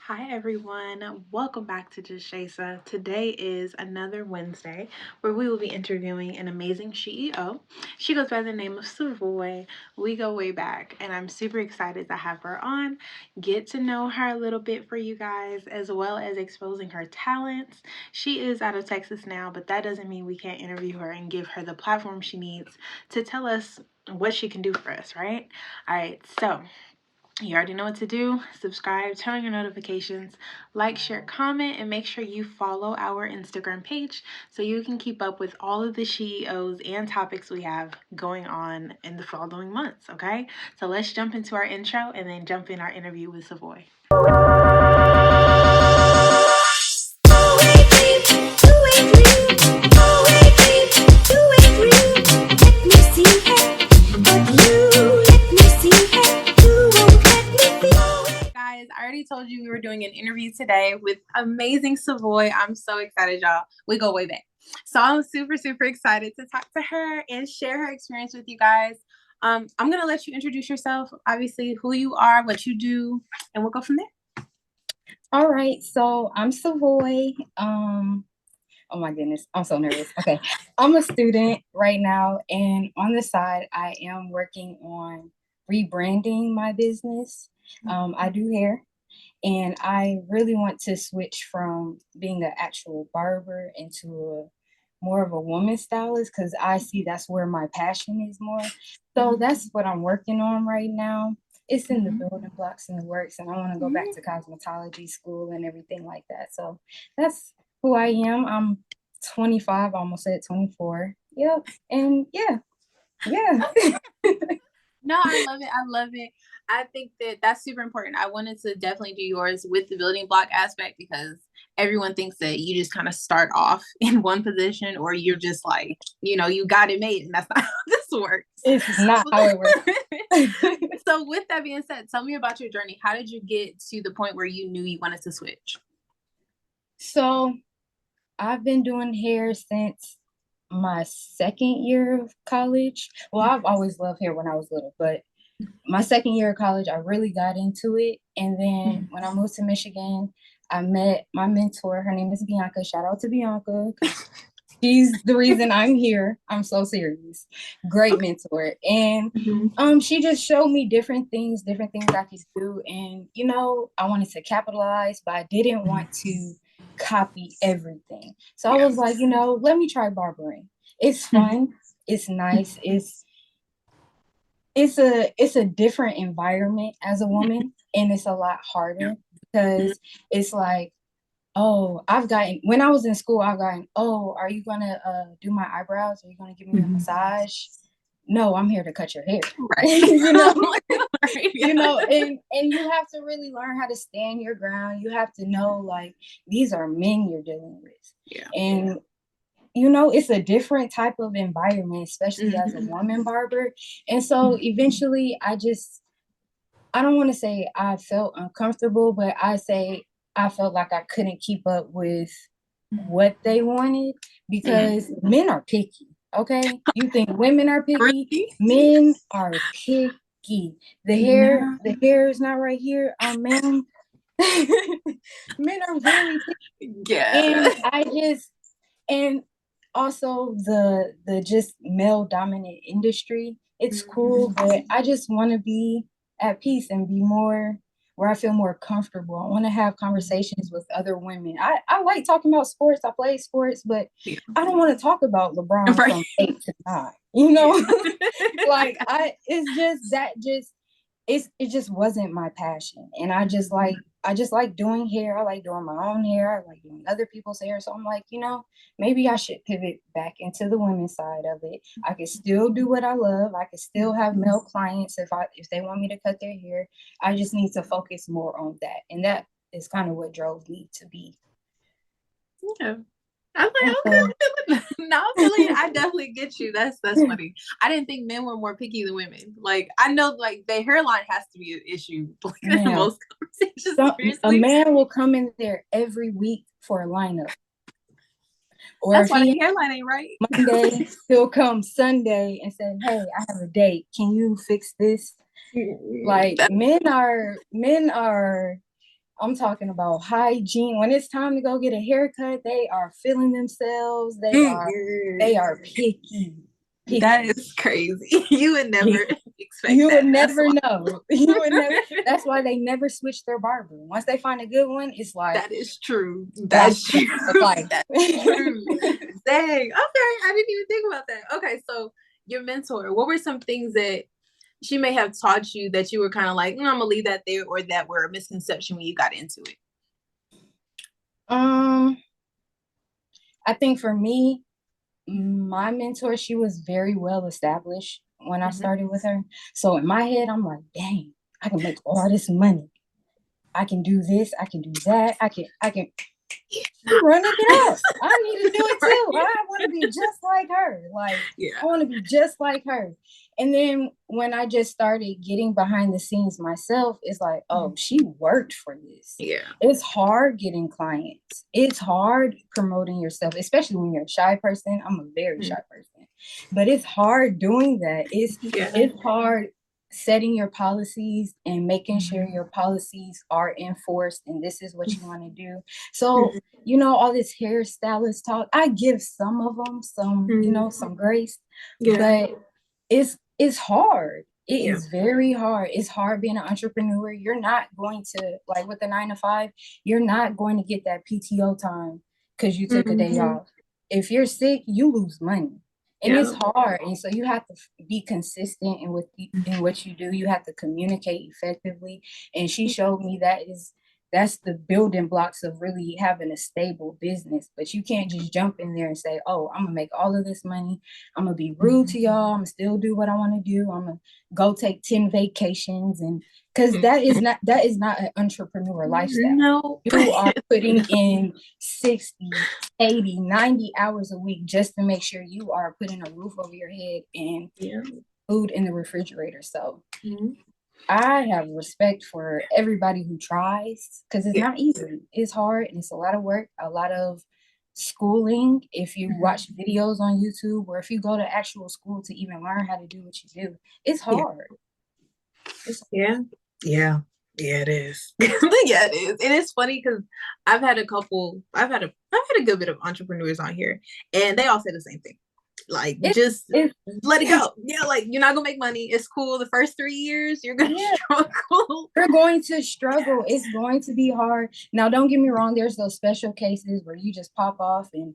Hi everyone, welcome back to Just Shaysa. Today is another Wednesday where we will be interviewing an amazing SheEO. She goes by the name of Savoy. We go way back, and I'm super excited to have her on, get to know her a little bit for you guys, as well as exposing her talents. She is out of Texas now, but that doesn't mean we can't interview her and give her the platform she needs to tell us what she can do for us, right? All right, so you already know what to do. Subscribe, turn on your notifications, like, share, comment, and make sure you follow our Instagram page so you can keep up with all of the SheEOs and topics we have going on in the following months, okay? So let's jump into our intro and then jump in our interview with Savoy. Guys, I already told you we were doing an interview today with amazing Savoy. I'm so excited, y'all. We go way back. So I'm super, super excited to talk to her and share her experience with you guys. I'm going to let you introduce yourself, obviously, who you are, what you do, and we'll go from there. All right, so I'm Savoy. Oh my goodness, I'm so nervous. Okay, I'm a student right now, and on the side, I am working on rebranding my business. I do hair, and I really want to switch from being an actual barber into a more of a woman stylist because I see that's where my passion is more. So that's what I'm working on right now. It's in the building blocks in the works, and I want to go back to cosmetology school and everything like that. So that's who I am. I'm 25, almost at 24. Yep. And yeah. No, I love it. I love it. I think that that's super important. I wanted to definitely do yours with the building block aspect because everyone thinks that you just kind of start off in one position or you're just like, you got it made, and that's not how this works. It's not how it works. So with that being said, tell me about your journey. How did you get to the point where you knew you wanted to switch? So I've been doing hair since my second year of college. Well, I've always loved hair when I was little, but my second year of college, I really got into it. And then when I moved to Michigan, I met my mentor. Her name is Bianca. Shout out to Bianca. She's the reason I'm here. I'm so serious. Great mentor. And she just showed me different things I could do. And, I wanted to capitalize, but I didn't want to copy everything. So I was like, let me try barbering. It's fun. It's nice. It's a different environment as a woman, and it's a lot harder because it's like, oh, when I was in school, I've gotten, oh, are you gonna do my eyebrows? Are you gonna give me a massage? No, I'm here to cut your hair. Right. And you have to really learn how to stand your ground. You have to know, like, these are men you're dealing with. Yeah. And it's a different type of environment, especially as a woman barber. And so eventually I don't want to say I felt uncomfortable, but I felt like I couldn't keep up with what they wanted because men are picky. Okay. You think women are picky? Men are picky. The hair is not right here. Man, men are very picky. Yeah. And also the just male dominant industry, it's cool, but I just want to be at peace and be more where I feel more comfortable. I want to have conversations with other women. I like talking about sports. I play sports, but I don't want to talk about LeBron from 8 to 9. Like it just wasn't my passion. And I just like doing hair. I like doing my own hair. I like doing other people's hair. So I'm like, maybe I should pivot back into the women's side of it. I can still do what I love. I can still have male clients if they want me to cut their hair. I just need to focus more on that. And that is kind of what drove me to be. Yeah. I was like, okay. No, I definitely get you. That's funny. I didn't think men were more picky than women. Like, I know, like, their hairline has to be an issue. Like, in most conversations. A man will come in there every week for a lineup. Or that's why the hairline ain't right. Monday, he'll come Sunday and say, "Hey, I have a date. Can you fix this?" Like, men are I'm talking about hygiene. When it's time to go get a haircut, they are feeling themselves. They are picky. That is crazy. You would never expect you that. would never know. You would never. That's why they never switch their barber. Once they find a good one, it's like that is true. That's true. That's true. Dang. Okay, I didn't even think about that. Okay, so your mentor, what were some things that she may have taught you that you were kind of like, I'm gonna leave that there, or that were a misconception when you got into it? I think for me, my mentor, she was very well established when I started with her. So in my head, I'm like, dang, I can make all this money. I can do this, I can do that, I can running it up. I need to do it too. I want to be just like her. Like, I want to be just like her. And then when I just started getting behind the scenes myself, it's like, oh, she worked for this. Yeah. It's hard getting clients. It's hard promoting yourself, especially when you're a shy person. I'm a very shy person. But it's hard doing that. It's hard setting your policies and making sure your policies are enforced and this is what you want to do. So, all this hairstylist talk, I give some of them some grace, but it's hard. It is very hard. It's hard being an entrepreneur. You're not going to, like with the 9 to 5, you're not going to get that PTO time because you took a day off. If you're sick, you lose money. And it's hard. And so you have to be consistent in what you do. You have to communicate effectively. And she showed me that's the building blocks of really having a stable business. But you can't just jump in there and say, oh, I'm gonna make all of this money. I'm gonna be rude to y'all. I'm gonna still do what I want to do. I'm gonna go take 10 vacations, and because that is not an entrepreneur lifestyle. No. You are putting in 60, 80, 90 hours a week just to make sure you are putting a roof over your head and food in the refrigerator. So I have respect for everybody who tries, because it's not easy. It's hard and it's a lot of work, a lot of schooling. If you watch videos on YouTube, or if you go to actual school to even learn how to do what you do, it's hard. Yeah, it is. Yeah, it is. And it's funny because I've had a good bit of entrepreneurs on here, and they all say the same thing. Like, just let it go. Yeah, like, you're not gonna make money. It's cool. The first 3 years, you're gonna struggle. You're going to struggle. It's going to be hard. Now, don't get me wrong. There's those special cases where you just pop off and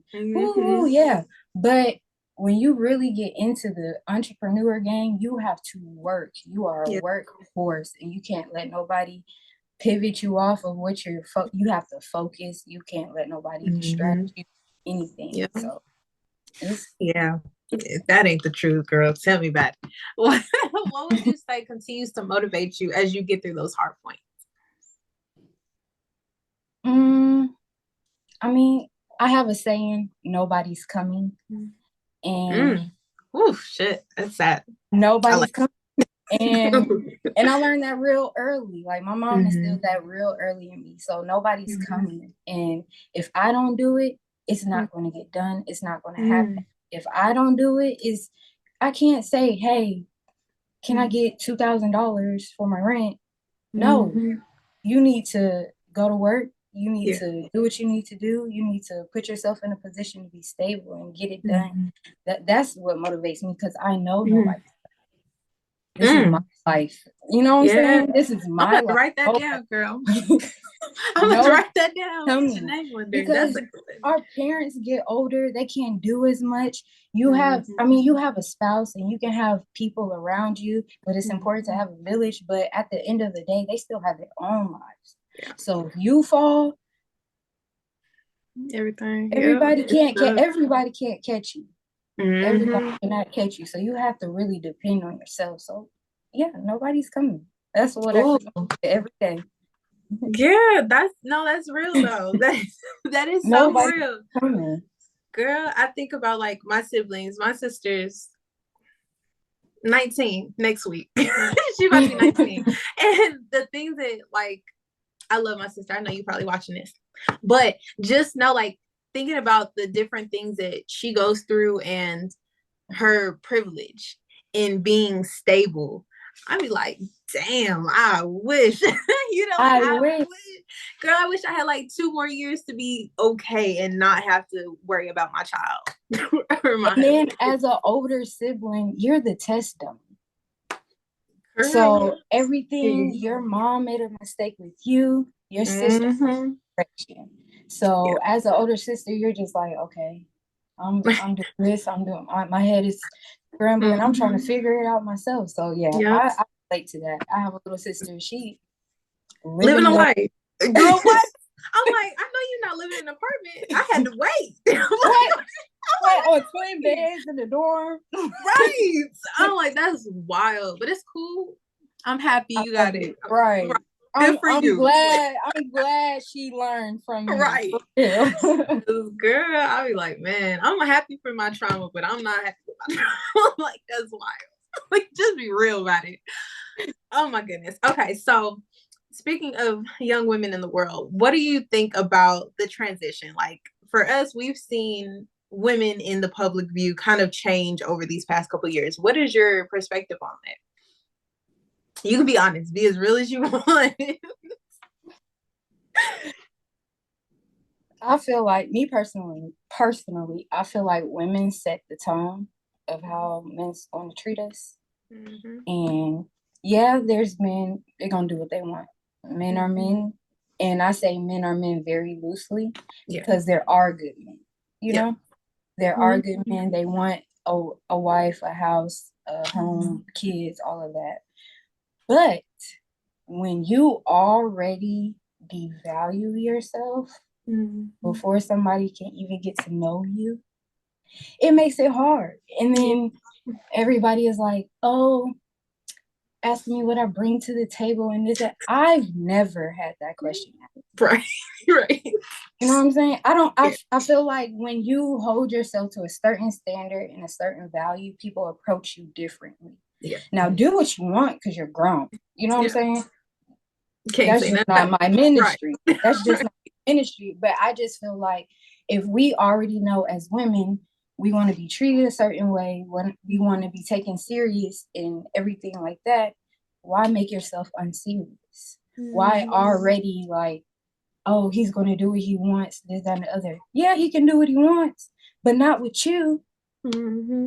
But when you really get into the entrepreneur game, you have to work. You are a workhorse, and you can't let nobody pivot you off of what you have to focus. You can't let nobody distract you, anything. So if that ain't the truth, girl, tell me about it. What would you say continues to motivate you as you get through those hard points? I mean, I have a saying, nobody's coming. And shit, that's sad. Nobody's coming. And I learned that real early. Like, my mom instilled that real early in me. So nobody's coming. And if I don't do it, it's not going to get done. It's not going to happen. If I don't do it, I can't say, hey, can I get $2,000 for my rent? No, you need to go to work. You need to do what you need to do. You need to put yourself in a position to be stable and get it done. That's what motivates me, because I know nobody. This is my life. You know what I'm saying? This is my life. Write that down, girl. I'm gonna write that down. Because our parents get older, they can't do as much. You have a spouse and you can have people around you, but it's important to have a village. But at the end of the day, they still have their own lives. So if you fall, everybody can't catch you. Everybody cannot catch you. So you have to really depend on yourself. So nobody's coming. That's what I do every day. Yeah, that's real though. That is so real. Coming. Girl, I think about like my siblings, my sister's 19 next week. She about to be 19. And the things that, like, I love my sister. I know you probably watching this. But just know, like, thinking about the different things that she goes through and her privilege in being stable I'd be like, damn, I wish. I wish. Girl, I wish I had like 2 more years to be okay and not have to worry about my child. And then as an older sibling, you're the test dummy. Correct. So everything, your mom made a mistake with you, your sister correction. So as an older sister, you're just like, okay, I'm doing this, I'm doing my head is scrambling, I'm trying to figure it out myself. So I relate to that. I have a little sister, she living a life. Girl, what? I'm like, I know you're not living in an apartment. I had to wait. What? On twin beds in the dorm. Right. I'm like, that's wild. But it's cool. I'm happy you got it. Right. Good for you. I'm glad she learned from you. Right. Yeah. Girl, I'll be like, man, I'm happy for my trauma, but I'm not happy with my trauma. Like, that's wild. Like, just be real about it. Oh my goodness. Okay, so speaking of young women in the world, what do you think about the transition? Like, for us, we've seen women in the public view kind of change over these past couple of years. What is your perspective on it? You can be honest, be as real as you want. I feel like, me personally, I feel like women set the tone of how men's going to treat us. And there's men, they're going to do what they want. Men are men. And I say men are men very loosely because there are good men. You know, there are good men. They want a wife, a house, a home, kids, all of that. But when you already devalue yourself before somebody can even get to know you, it makes it hard. And then everybody is like, oh, asking me what I bring to the table and this, that. I've never had that question. Right. You know what I'm saying? I feel like when you hold yourself to a certain standard and a certain value, people approach you differently. Yeah. Now do what you want because you're grown. You know what I'm saying? That's just not my ministry. Right. That's just not my ministry. But I just feel like if we already know as women, we want to be treated a certain way, we want to be taken serious and everything like that, why make yourself unserious? Why already like, oh, he's going to do what he wants, this, that, and the other. Yeah, he can do what he wants, but not with you.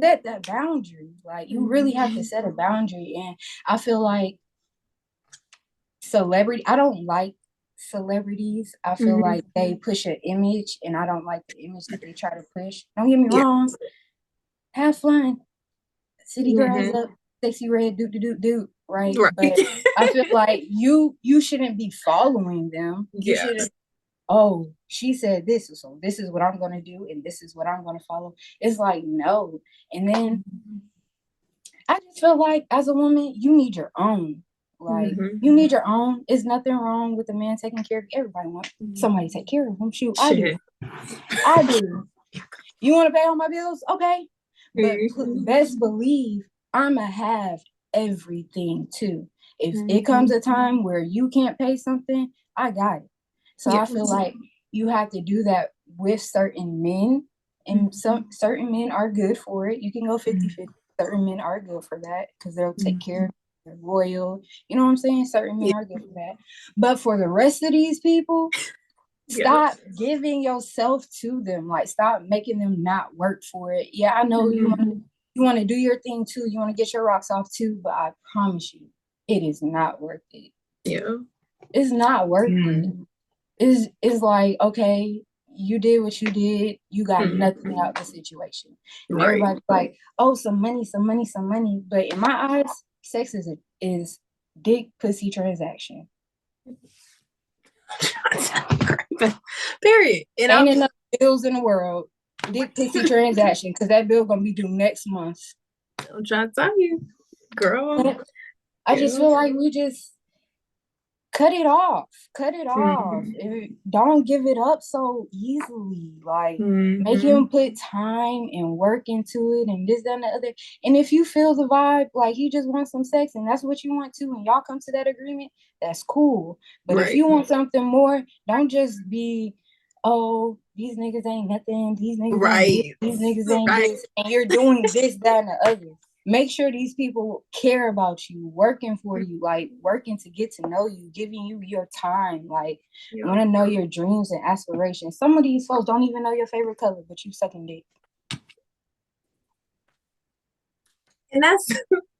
Set that boundary. Like, you really have to set a boundary. And I feel like I don't like celebrities. I feel like they push an image, and I don't like the image that they try to push. Don't get me wrong. Have fun. City girls up, sexy red, do, right? But I feel like you shouldn't be following them. You shouldn't, oh, she said this, so this is what I'm going to do, and this is what I'm going to follow. It's like, no. And then I just feel like as a woman, you need your own. Like, you need your own. There's nothing wrong with a man taking care of you. Everybody wants somebody to take care of them. Shoot, I do. You want to pay all my bills? Okay. But best believe I'm going to have everything too. If it comes a time where you can't pay something, I got it. So I feel like you have to do that with certain men. And certain men are good for it. You can go 50-50. Certain men are good for that because they'll take care of you. They're loyal. You know what I'm saying? Certain men are good for that. But for the rest of these people, stop giving yourself to them. Like, stop making them not work for it. Yeah, I know you want to do your thing too. You want to get your rocks off too. But I promise you, it is not worth it. Yeah, it's not worth it. It's like, okay, you did what you did. You got nothing out of the situation. And everybody's like, oh, some money. But in my eyes, sex is dick pussy transaction. Period. And ain't enough bills in the world. Dick pussy transaction, because that bill gonna be due next month. I'm trying to tell you, girl. I just feel like we just cut it off. Don't give it up so easily. Like, make him put time and work into it and this, that, and the other. And if you feel the vibe, like he just wants some sex and that's what you want to, and y'all come to that agreement, that's cool. But if you want something more, don't just be, oh, these niggas ain't nothing. These niggas ain't this. These niggas ain't this. And you're doing this, that, and the other. make sure these people care about you, working for you, like working to get to know you, giving you your time, like want to know your dreams and aspirations. Some of these folks don't even know your favorite color, but you sucking dick. And that's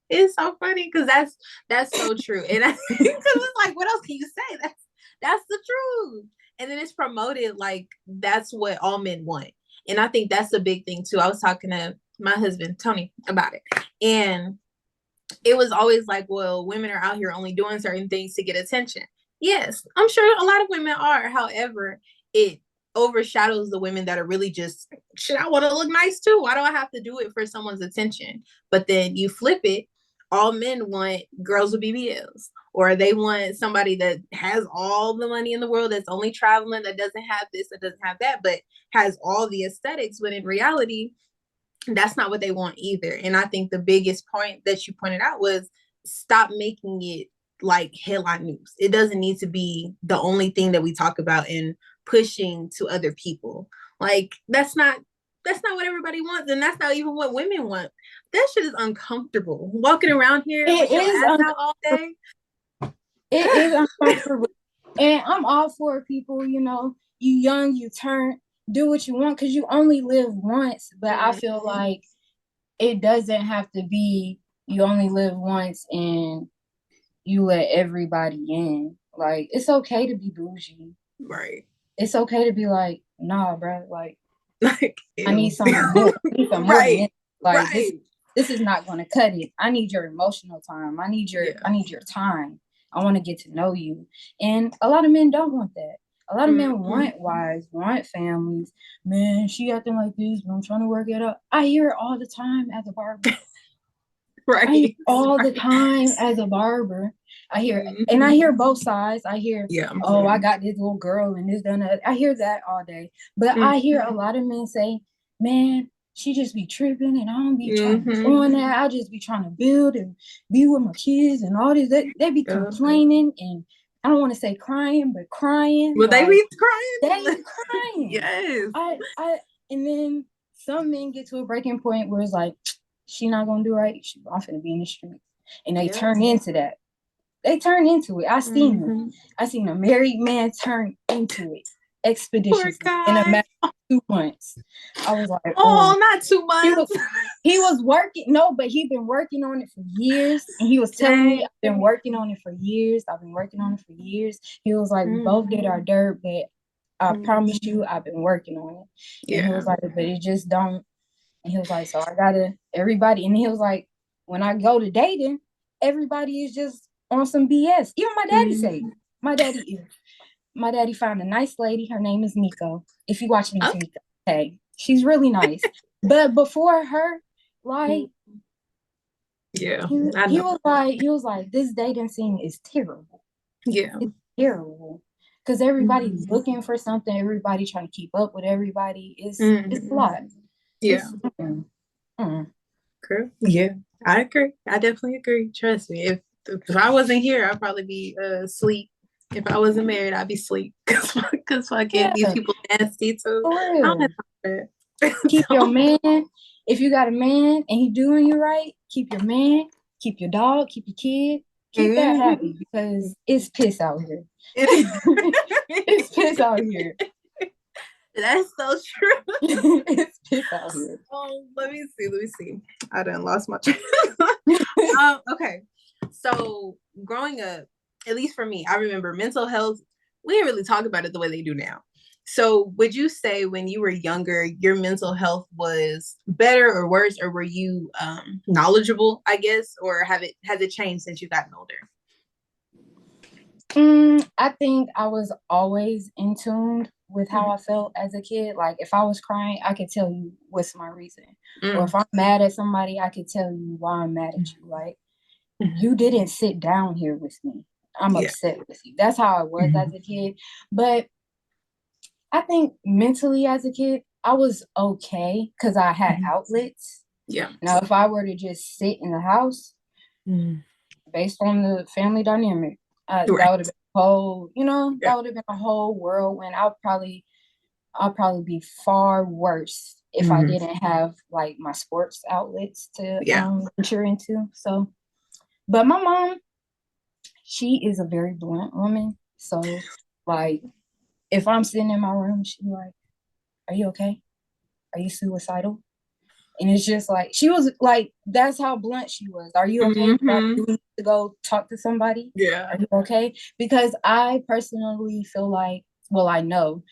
it's so funny because that's so true. And because it's like, what else can you say? That's the truth. And then it's promoted like that's what all men want. And I think that's a big thing too. I was talking to my husband Tony about it, and it was always like, well, women are out here only doing certain things to get attention. Yes, I'm sure a lot of women are. However, it overshadows the women that are really just, shit, I want to look nice too. Why do I have to do it for someone's attention? But then you flip it, all men want girls with BBLs, or they want somebody that has all the money in the world, that's only traveling, that doesn't have this, that doesn't have that, but has all the aesthetics, when in reality, that's not what they want either. And I think the biggest point that you pointed out was stop making it like headline news. It doesn't need to be the only thing that we talk about and pushing to other people. Like that's not what everybody wants, and that's not even what women want. That shit is uncomfortable. Walking around here with your ass out all day. It is uncomfortable. And I'm all for people, you know, you young, you turn, do what you want because you only live once. But I feel like it doesn't have to be you only live once and you let everybody in. Like, it's okay to be bougie. Right. It's okay to be like, nah, bro, like I need something more. I need some right. more. Like this is not gonna cut it. I need your emotional time. I need your time. I want to get to know you. And a lot of men don't want that. A lot of men want wives, want families. Man, she acting like this, but I'm trying to work it out. I hear it all the time as a barber. Right. I hear all the time as a barber. I hear, and I hear both sides. I hear, oh, I got this little girl and this, done. I hear that all day. But I hear a lot of men say, man, she just be tripping and I don't be trying to doing that. I just be trying to build and be with my kids and all this. They be complaining and I don't want to say crying, but crying. Well, like, they be crying. They be crying. Yes. And then some men get to a breaking point where it's like, she not gonna do right. I'm finna be in the streets, and they turn into that. They turn into it. I seen it. I seen a married man turn into it expeditiously in a matter of 2 months. I was like, oh, not 2 months. He was working. No, but he been working on it for years, and he was telling me, I've been working on it for years. I've been working on it for years. He was like, we both did our dirt, but I promise you, I've been working on it. And he was like, but it just don't. And he was like, so I gotta, everybody. And he was like, when I go to dating, everybody is just on some BS. Even my daddy say, my daddy found a nice lady. Her name is Miko. If you watching this, Miko, hey, she's really nice. But before her, like, he was like, this dating scene is terrible. Yeah. It's terrible. Because everybody's looking for something. Everybody trying to keep up with everybody. It's a lot. Yeah. Yeah, I agree. I definitely agree. Trust me. If I wasn't here, I'd probably be asleep. If I wasn't married, I'd be asleep. Because fucking these people nasty too. I don't keep your man. If you got a man and he doing you right, keep your man, keep your dog, keep your kid. Keep that happy because it's piss out here. It's piss out here. That's so true. It's piss out here. Let me see. I done lost my train. Okay. So growing up, at least for me, I remember mental health, we didn't really talk about it the way they do now. So would you say when you were younger, your mental health was better or worse, or were you knowledgeable, I guess, or has it changed since you've gotten older? I think I was always in tune with how I felt as a kid. Like if I was crying, I could tell you what's my reason. Or if I'm mad at somebody, I could tell you why I'm mad at you. Like you didn't sit down here with me. I'm upset with you. That's how I was as a kid. But I think mentally as a kid, I was okay because I had outlets. Yeah. Now, if I were to just sit in the house, based on the family dynamic, that would have been a whole, that would have been a whole whirlwind. I'll probably I'll probably be far worse if I didn't have like my sports outlets to venture into. So, but my mom, she is a very blunt woman. So, like, if I'm sitting in my room, she's like, "Are you okay? Are you suicidal?" And it's just like, she was like, that's how blunt she was. "Are you okay? Do we need to go talk to somebody? Are you okay?" Because I personally feel like, well, I know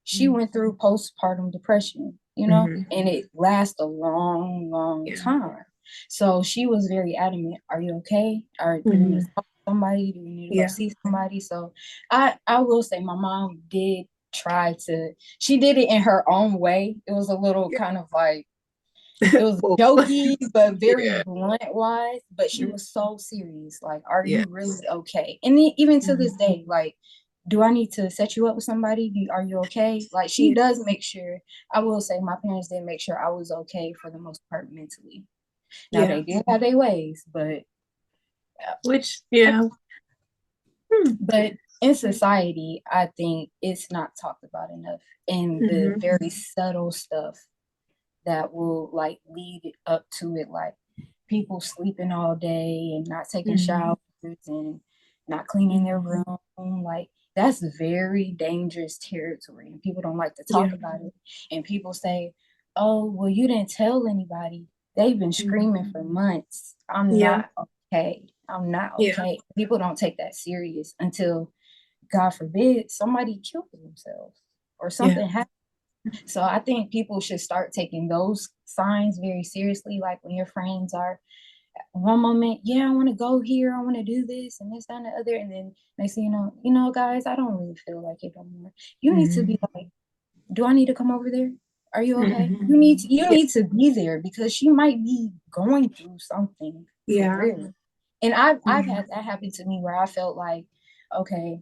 she went through postpartum depression, you know, and it lasts a long, long time. So she was very adamant. "Are you okay? Or do we need to talk to somebody? Do we need to go see somebody?" So I will say my mom did try to, she did it in her own way. It was a little kind of like, it was jokey, but very blunt wise. But she was so serious. Like, "Are you really okay?" And even to this day, like, "Do I need to set you up with somebody? Are you okay?" Like, she does make sure, I will say my parents did make sure I was okay for the most part mentally. Now they did have their ways, but but in society, I think it's not talked about enough. And the very subtle stuff that will like lead up to it, like people sleeping all day and not taking showers and not cleaning their room. Like, that's very dangerous territory, and people don't like to talk about it. And people say, "Oh, well, you didn't tell anybody. They've been screaming for months. I'm not okay. I'm not okay." People don't take that serious until, God forbid, somebody killed themselves or something happened. So I think people should start taking those signs very seriously. Like, when your friends are one moment, "Yeah, I want to go here, I want to do this and this, that, and the other," and then they say, "Guys, I don't really feel like it no more." You need to be like, "Do I need to come over there? Are you okay?" You need to be there, because she might be going through something for real. And I've had that happen to me where I felt like, okay,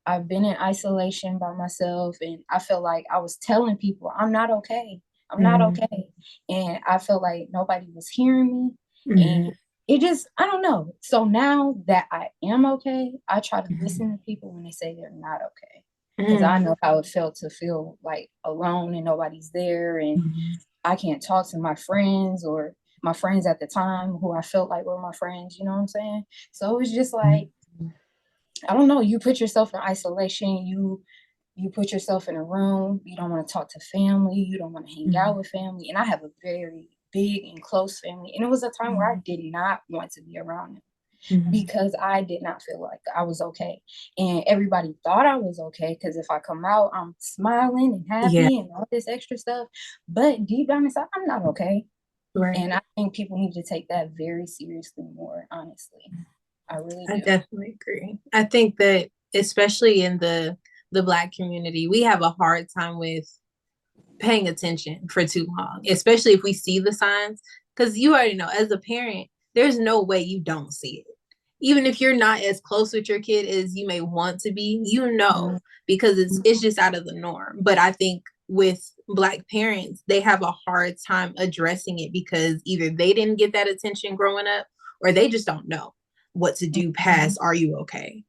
I've been in isolation by myself, and I felt like I was telling people, "I'm not okay. I'm not okay." And I felt like nobody was hearing me. And it just, I don't know. So now that I am okay, I try to listen to people when they say they're not okay. Because I know how it felt to feel like alone and nobody's there. And I can't talk to my friends, or my friends at the time who I felt like were my friends. You know what I'm saying? So it's just like, I don't know, you put yourself in isolation, you put yourself in a room, you don't want to talk to family, you don't want to hang out with family. And I have a very big and close family. And it was a time where I did not want to be around them, because I did not feel like I was okay. And everybody thought I was okay, because if I come out, I'm smiling and happy and all this extra stuff. But deep down inside, I'm not okay. And I think people need to take that very seriously more, honestly. I really do. I definitely agree. I think that especially in the Black community, we have a hard time with paying attention for too long, especially if we see the signs. Because you already know, as a parent, there's no way you don't see it. Even if you're not as close with your kid as you may want to be, because it's just out of the norm. But I think with Black parents, they have a hard time addressing it, because either they didn't get that attention growing up, or they just don't know what to do past, "Are you okay?"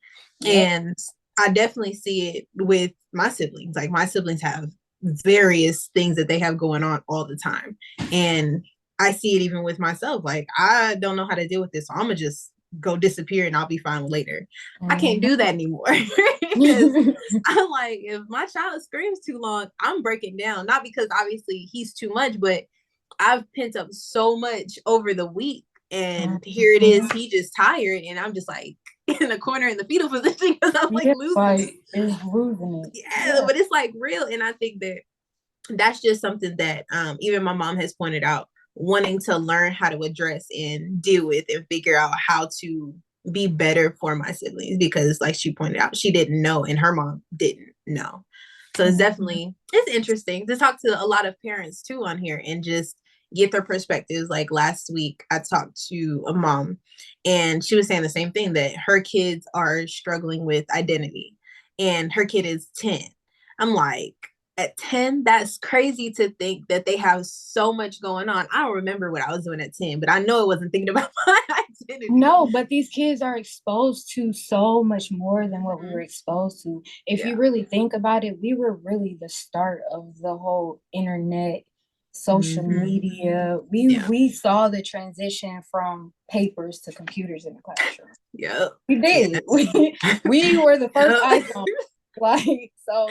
And I definitely see it with my siblings. Like, my siblings have various things that they have going on all the time. And I see it even with myself. Like, I don't know how to deal with this, so I'm gonna just go disappear and I'll be fine later. I can't do that anymore. Because I'm like, if my child screams too long, I'm breaking down. Not because obviously he's too much, but I've pent up so much over the week. And here it is, he just tired, and I'm just like in the corner in the fetal position, because I'm like losing it. But it's like real. And I think that that's just something that even my mom has pointed out, wanting to learn how to address and deal with and figure out how to be better for my siblings, because like she pointed out, she didn't know and her mom didn't know. So it's definitely, it's interesting to talk to a lot of parents too on here and just get their perspectives. Like, last week I talked to a mom, and she was saying the same thing, that her kids are struggling with identity, and her kid is 10. I'm like, At 10, that's crazy to think that they have so much going on. I don't remember what I was doing at 10, but I know I wasn't thinking about my identity. No, but these kids are exposed to so much more than what we were exposed to. If you really think about it, we were really the start of the whole internet, social media. We saw the transition from papers to computers in the classroom. Yeah, we did. We were the first iPhone. Like, so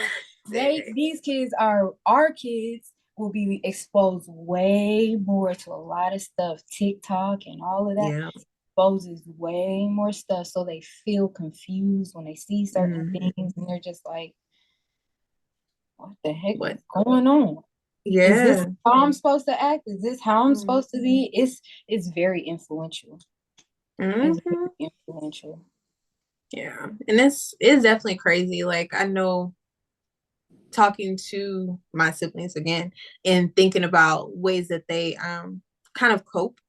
these kids are our kids will be exposed way more to a lot of stuff. TikTok and all of that exposes way more stuff, so they feel confused when they see certain things, and they're just like, what the heck is going on? Is this how I'm supposed to act? Is this how I'm supposed to be? It's very influential. It's very influential. Yeah, and it's definitely crazy. Like, I know, talking to my siblings again and thinking about ways that they kind of cope,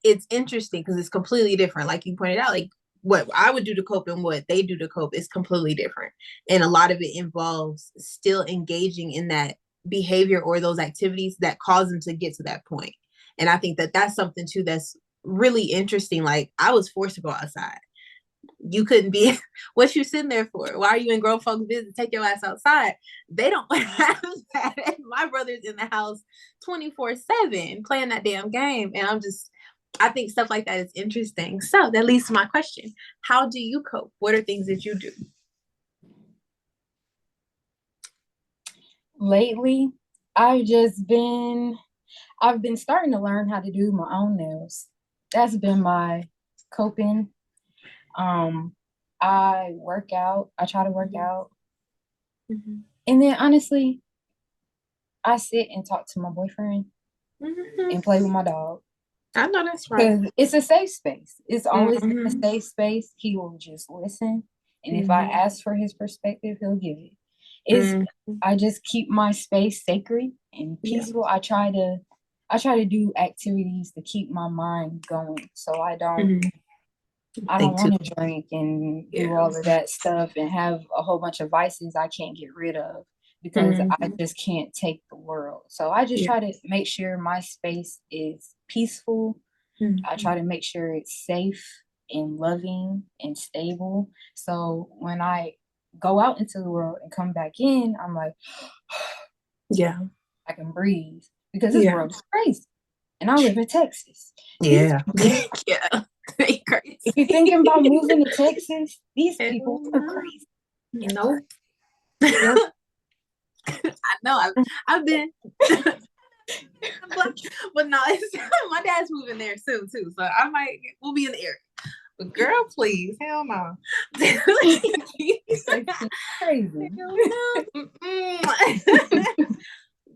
it's interesting because it's completely different. Like you pointed out, like what I would do to cope and what they do to cope is completely different, and a lot of it involves still engaging in that behavior or those activities that cause them to get to that point. And I think that that's something too that's really interesting. Like, I was forced to go outside. You couldn't be. What you sitting there for? Why are you in grown folks' business? Take your ass outside. They don't have that. My brother's in the house 24/7 playing that damn game, and I think stuff like that is interesting. So that leads to my question: how do you cope? What are things that you do? Lately, I've been starting to learn how to do my own nails. That's been my coping. I work out. I try to work out. And then honestly, I sit and talk to my boyfriend and play with my dog. I know that's right. Because it's a safe space. It's always been a safe space. He will just listen. And if I ask for his perspective, he'll give it. I just keep my space sacred and peaceful. I try to do activities to keep my mind going. So I don't want to drink and do all of that stuff and have a whole bunch of vices I can't get rid of because I just can't take the world. So I just try to make sure my space is peaceful. I try to make sure it's safe and loving and stable. So when I go out into the world and come back in, I'm like, I can breathe because this world is crazy. And I live in Texas. Yeah. If you're thinking about moving to Texas, these people are crazy. No. I know. I've been. But no, my dad's moving there soon too, so we'll be in the area. But girl, please, hell no. Crazy.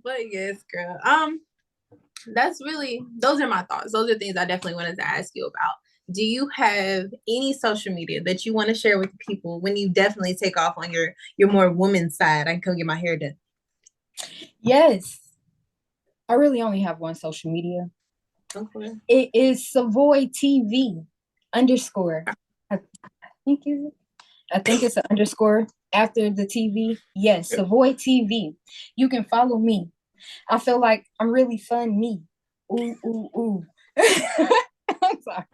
But yes, girl. Those are my thoughts. Those are things I definitely wanted to ask you about. Do you have any social media that you want to share with people when you definitely take off on your more woman side? I can come get my hair done. Yes. I really only have one social media. Okay. It is Savoy TV _. I think it's an underscore after the TV. Yes, Savoy TV. You can follow me. I feel like I'm really fun me. Ooh, ooh, ooh. I'm sorry.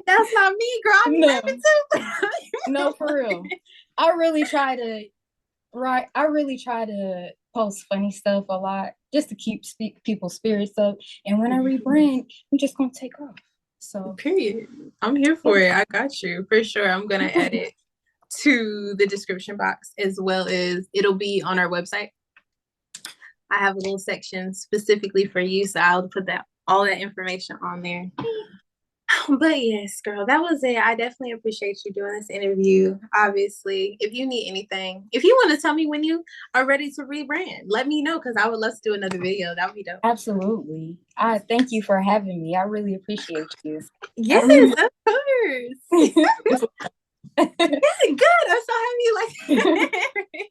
That's not me, girl. I'm laughing too. No, for real. I really try to post funny stuff a lot just to keep people's spirits up. And when I rebrand, I'm just gonna take off. So period. I'm here for it. I got you for sure. I'm gonna add it to the description box, as well as it'll be on our website. I have a little section specifically for you, so I'll put all that information on there. But yes, girl, that was it. I definitely appreciate you doing this interview. Obviously, if you need anything, if you want to tell me when you are ready to rebrand, let me know, because I would love to do another video. That would be dope. Absolutely. I thank you for having me. I really appreciate you. Yes, of course. Good. I'm so happy you like it.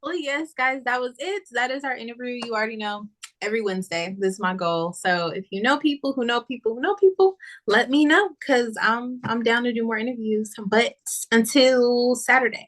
Well, yes, guys, that was it. That is our interview. You already know, every Wednesday. This is my goal. So if you know people who know people who know people, let me know, because I'm down to do more interviews. But until Saturday.